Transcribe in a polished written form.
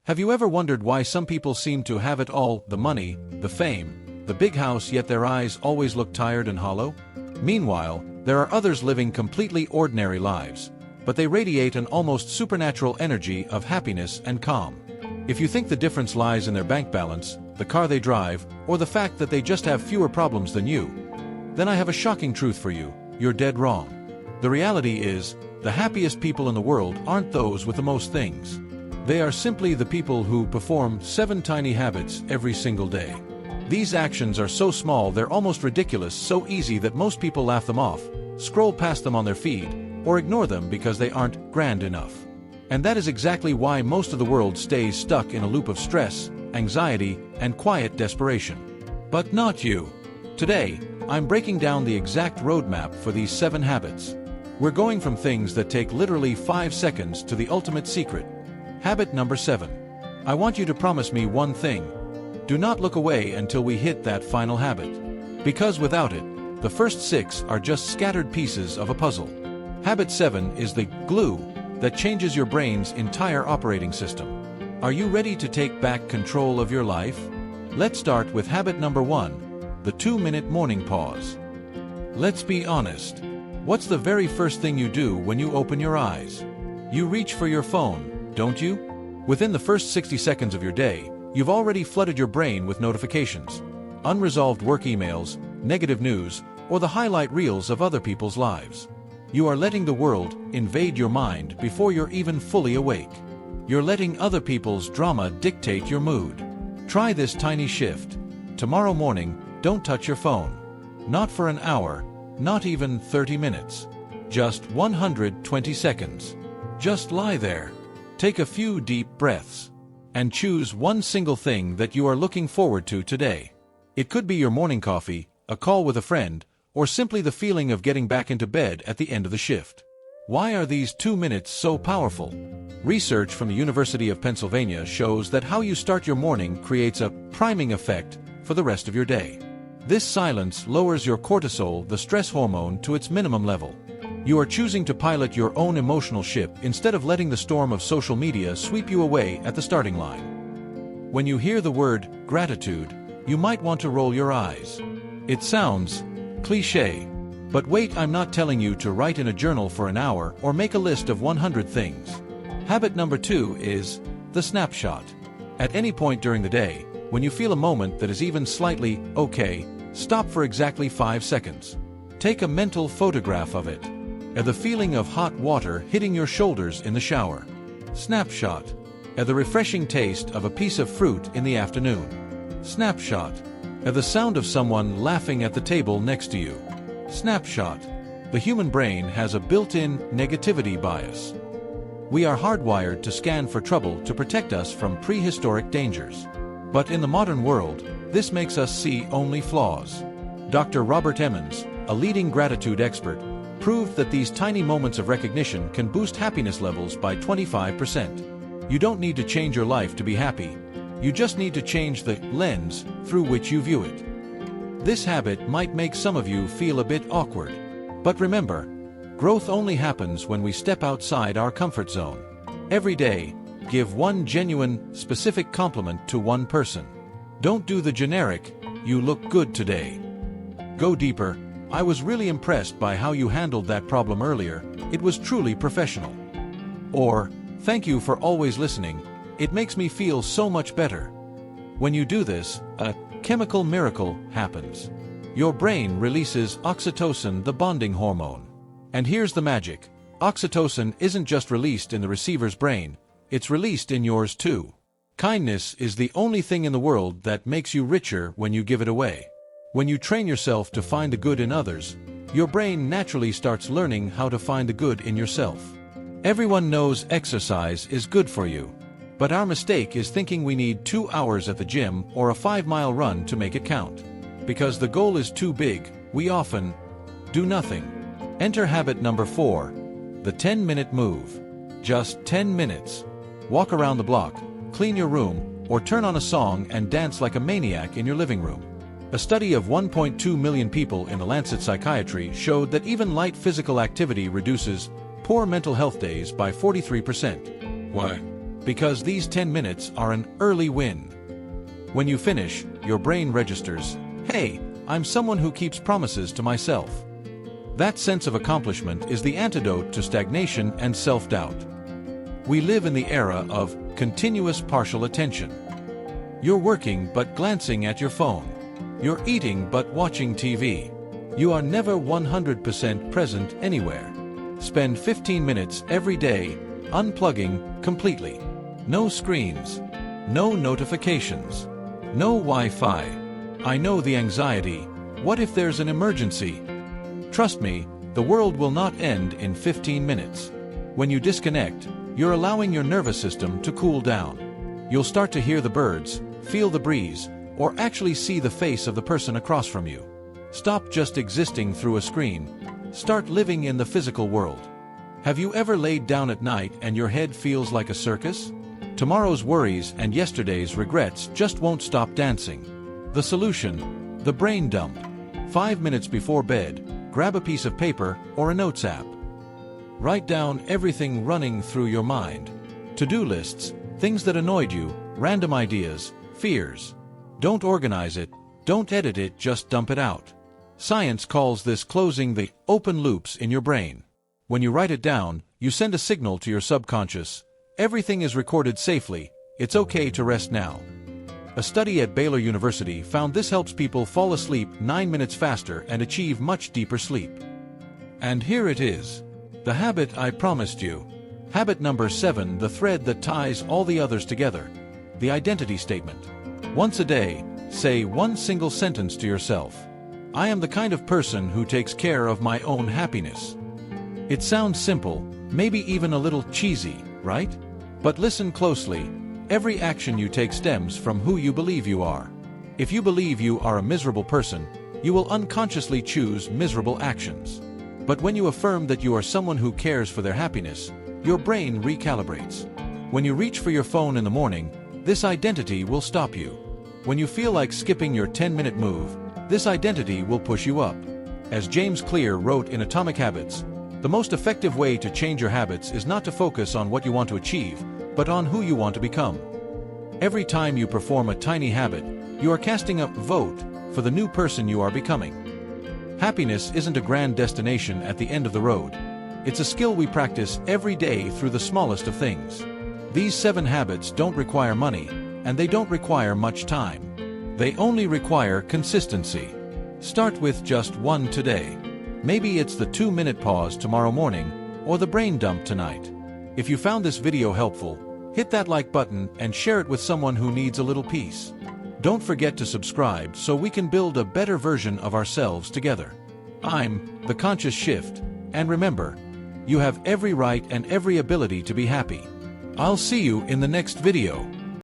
Have you ever wondered why some people seem to have it all, the money, the fame, the big house, yet their eyes always look tired and hollow? Meanwhile, there are others living completely ordinary lives, but they radiate an almost supernatural energy of happiness and calm. If you think the difference lies in their bank balance, the car they drive, or the fact that they just have fewer problems than you, then I have a shocking truth for you: you're dead wrong. The reality is, the happiest people in the world aren't those with the most things. They are simply the people who perform 7 tiny habits every single day. These actions are so small they're almost ridiculous, so easy that most people laugh them off, scroll past them on their feed, or ignore them because they aren't grand enough. And that is exactly why most of the world stays stuck in a loop of stress, anxiety, and quiet desperation. But not you. Today, I'm breaking down the exact roadmap for these 7 habits. We're going from things that take literally 5 seconds to the ultimate secret. Habit number 7. I want you to promise me one thing. Do not look away until we hit that final habit. Because without it, the first 6 are just scattered pieces of a puzzle. Habit 7 is the glue that changes your brain's entire operating system. Are you ready to take back control of your life? Let's start with habit number 1, the 2-minute morning pause. Let's be honest. What's the very first thing you do when you open your eyes? You reach for your phone, don't you? Within the first 60 seconds of your day, you've already flooded your brain with notifications, unresolved work emails, negative news, or the highlight reels of other people's lives. You are letting the world invade your mind before you're even fully awake. You're letting other people's drama dictate your mood. Try this tiny shift. Tomorrow morning, don't touch your phone. Not for an hour, not even 30 minutes. Just 120 seconds. Just lie there. Take a few deep breaths. And choose one single thing that you are looking forward to today. It could be your morning coffee, a call with a friend, or simply the feeling of getting back into bed at the end of the shift. Why are these 2 minutes so powerful? Research from the University of Pennsylvania shows that how you start your morning creates a priming effect for the rest of your day. This silence lowers your cortisol, the stress hormone, to its minimum level. You are choosing to pilot your own emotional ship instead of letting the storm of social media sweep you away at the starting line. When you hear the word gratitude, you might want to roll your eyes. It sounds cliché. But wait, I'm not telling you to write in a journal for an hour or make a list of 100 things. Habit number 2 is the snapshot. At any point during the day, when you feel a moment that is even slightly okay, stop for exactly 5 seconds. Take a mental photograph of it. At the feeling of hot water hitting your shoulders in the shower. Snapshot. At the refreshing taste of a piece of fruit in the afternoon. Snapshot. At the sound of someone laughing at the table next to you. Snapshot. The human brain has a built-in negativity bias. We are hardwired to scan for trouble to protect us from prehistoric dangers. But in the modern world, this makes us see only flaws. Dr. Robert Emmons, a leading gratitude expert, proved that these tiny moments of recognition can boost happiness levels by 25%. You don't need to change your life to be happy. You just need to change the lens through which you view it. This habit might make some of you feel a bit awkward. But remember, growth only happens when we step outside our comfort zone. Every day, give one genuine, specific compliment to one person. Don't do the generic, "You look good today." Go deeper. "I was really impressed by how you handled that problem earlier. It was truly professional." Or, "Thank you for always listening. It makes me feel so much better." When you do this, a chemical miracle happens. Your brain releases oxytocin, the bonding hormone. And here's the magic. Oxytocin isn't just released in the receiver's brain, it's released in yours too. Kindness is the only thing in the world that makes you richer when you give it away. When you train yourself to find the good in others, your brain naturally starts learning how to find the good in yourself. Everyone knows exercise is good for you. But our mistake is thinking we need 2 hours at the gym or a 5-mile run to make it count. Because the goal is too big, we often do nothing. Enter habit number 4, the 10-minute move. Just 10 minutes. Walk around the block, clean your room, or turn on a song and dance like a maniac in your living room. A study of 1.2 million people in the Lancet Psychiatry showed that even light physical activity reduces poor mental health days by 43%. Why? because these 10 minutes are an early win. When you finish, your brain registers, "Hey, I'm someone who keeps promises to myself." That sense of accomplishment is the antidote to stagnation and self-doubt. We live in the era of continuous partial attention. You're working but glancing at your phone. You're eating but watching TV. You are never 100% present anywhere. Spend 15 minutes every day unplugging completely. No screens. No notifications. No Wi-Fi. I know the anxiety. What if there's an emergency? Trust me, the world will not end in 15 minutes. When you disconnect, you're allowing your nervous system to cool down. You'll start to hear the birds, feel the breeze, or actually see the face of the person across from you. Stop just existing through a screen. Start living in the physical world. Have you ever laid down at night and your head feels like a circus? Tomorrow's worries and yesterday's regrets just won't stop dancing. The solution: the brain dump. 5 minutes before bed, grab a piece of paper or a notes app. Write down everything running through your mind. To-do lists, things that annoyed you, random ideas, fears. Don't organize it, don't edit it, just dump it out. Science calls this closing the open loops in your brain. When you write it down, you send a signal to your subconscious. Everything is recorded safely, it's okay to rest now. A study at Baylor University found this helps people fall asleep 9 minutes faster and achieve much deeper sleep. And here it is. The habit I promised you. Habit number 7, the thread that ties all the others together. The identity statement. Once a day, say one single sentence to yourself. I am the kind of person who takes care of my own happiness. It sounds simple, maybe even a little cheesy, right? But listen closely. Every action you take stems from who you believe you are. If you believe you are a miserable person, you will unconsciously choose miserable actions. But when you affirm that you are someone who cares for their happiness, your brain recalibrates. When you reach for your phone in the morning, this identity will stop you. When you feel like skipping your 10-minute move, this identity will push you up. As James Clear wrote in Atomic Habits, the most effective way to change your habits is not to focus on what you want to achieve, but on who you want to become. Every time you perform a tiny habit, you are casting a vote for the new person you are becoming. Happiness isn't a grand destination at the end of the road. It's a skill we practice every day through the smallest of things. These 7 habits don't require money, and they don't require much time. They only require consistency. Start with just one today. Maybe it's the 2-minute pause tomorrow morning, or the brain dump tonight. If you found this video helpful, hit that like button and share it with someone who needs a little peace. Don't forget to subscribe so we can build a better version of ourselves together. I'm The Conscious Shift, and remember, you have every right and every ability to be happy. I'll see you in the next video.